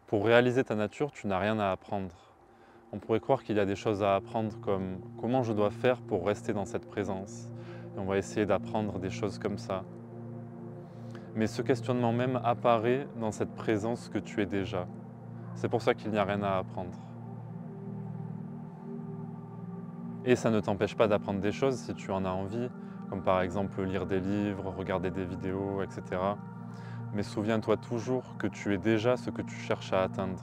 Pour réaliser ta nature, tu n'as rien à apprendre. On pourrait croire qu'il y a des choses à apprendre comme comment je dois faire pour rester dans cette présence. Et on va essayer d'apprendre des choses comme ça. Mais ce questionnement même apparaît dans cette présence que tu es déjà. C'est pour ça qu'il n'y a rien à apprendre. Et ça ne t'empêche pas d'apprendre des choses si tu en as envie, comme par exemple lire des livres, regarder des vidéos, etc. Mais souviens-toi toujours que tu es déjà ce que tu cherches à atteindre.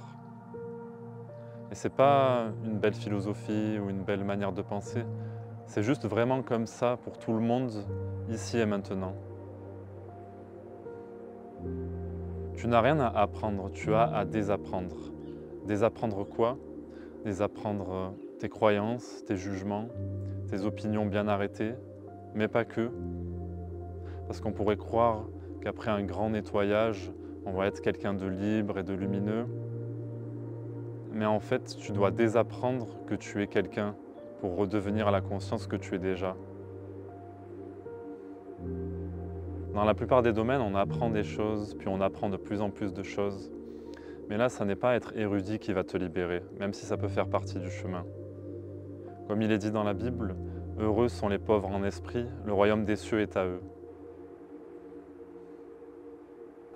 Et c'est pas une belle philosophie ou une belle manière de penser, c'est juste vraiment comme ça pour tout le monde, ici et maintenant. Tu n'as rien à apprendre, tu as à désapprendre. Désapprendre quoi? Désapprendre tes croyances, tes jugements, tes opinions bien arrêtées, mais pas que. Parce qu'on pourrait croire qu'après un grand nettoyage, on va être quelqu'un de libre et de lumineux. Mais en fait, tu dois désapprendre que tu es quelqu'un pour redevenir à la conscience que tu es déjà. Dans la plupart des domaines, on apprend des choses, puis on apprend de plus en plus de choses. Mais là, ça n'est pas être érudit qui va te libérer, même si ça peut faire partie du chemin. Comme il est dit dans la Bible, « Heureux sont les pauvres en esprit, le royaume des cieux est à eux ».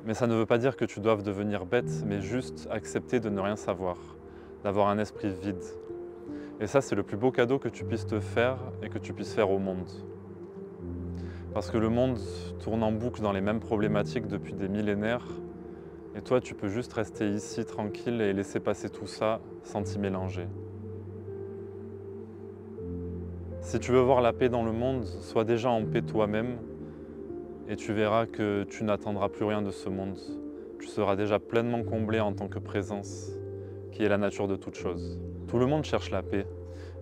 Mais ça ne veut pas dire que tu doives devenir bête, mais juste accepter de ne rien savoir, d'avoir un esprit vide. Et ça, c'est le plus beau cadeau que tu puisses te faire et que tu puisses faire au monde. Parce que le monde tourne en boucle dans les mêmes problématiques depuis des millénaires, et toi, tu peux juste rester ici tranquille et laisser passer tout ça sans t'y mélanger. Si tu veux voir la paix dans le monde, sois déjà en paix toi-même, et tu verras que tu n'attendras plus rien de ce monde. Tu seras déjà pleinement comblé en tant que présence, qui est la nature de toute chose. Tout le monde cherche la paix,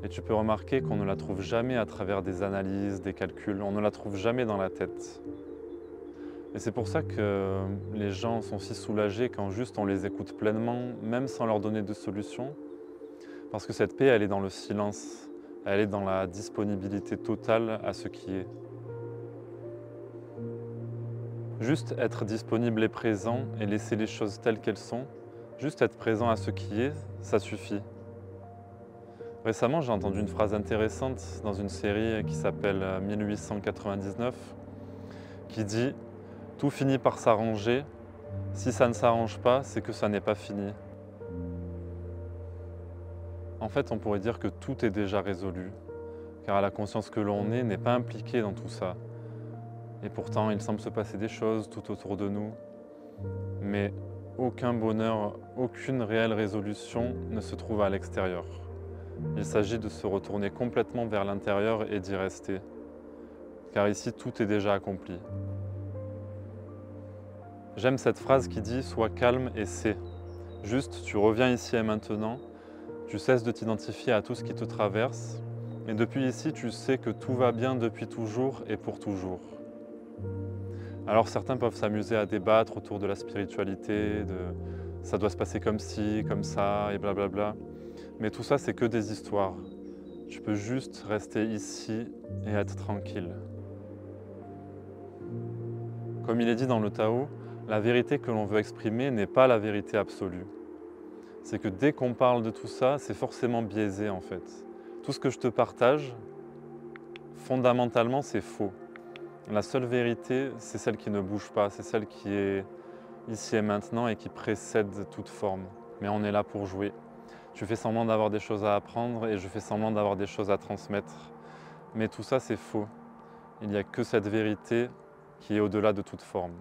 et tu peux remarquer qu'on ne la trouve jamais à travers des analyses, des calculs, on ne la trouve jamais dans la tête. Et c'est pour ça que les gens sont si soulagés quand juste on les écoute pleinement, même sans leur donner de solution. Parce que cette paix, elle est dans le silence, elle est dans la disponibilité totale à ce qui est. Juste être disponible et présent et laisser les choses telles qu'elles sont, juste être présent à ce qui est, ça suffit. Récemment, j'ai entendu une phrase intéressante dans une série qui s'appelle 1899, qui dit « Tout finit par s'arranger, si ça ne s'arrange pas, c'est que ça n'est pas fini ». En fait, on pourrait dire que tout est déjà résolu, car la conscience que l'on est n'est pas impliquée dans tout ça. Et pourtant, il semble se passer des choses tout autour de nous, mais aucun bonheur, aucune réelle résolution ne se trouve à l'extérieur. Il s'agit de se retourner complètement vers l'intérieur et d'y rester, car ici tout est déjà accompli. J'aime cette phrase qui dit « Sois calme et sais ». Juste, tu reviens ici et maintenant, tu cesses de t'identifier à tout ce qui te traverse, et depuis ici, tu sais que tout va bien depuis toujours et pour toujours. Alors certains peuvent s'amuser à débattre autour de la spiritualité, de « ça doit se passer comme ci, comme ça, et blablabla ». Mais tout ça, c'est que des histoires. Tu peux juste rester ici et être tranquille. Comme il est dit dans le Tao, la vérité que l'on veut exprimer n'est pas la vérité absolue. C'est que dès qu'on parle de tout ça, c'est forcément biaisé en fait. Tout ce que je te partage, fondamentalement, c'est faux. La seule vérité, c'est celle qui ne bouge pas, c'est celle qui est ici et maintenant et qui précède toute forme. Mais on est là pour jouer. Tu fais semblant d'avoir des choses à apprendre et je fais semblant d'avoir des choses à transmettre. Mais tout ça, c'est faux. Il n'y a que cette vérité qui est au-delà de toute forme.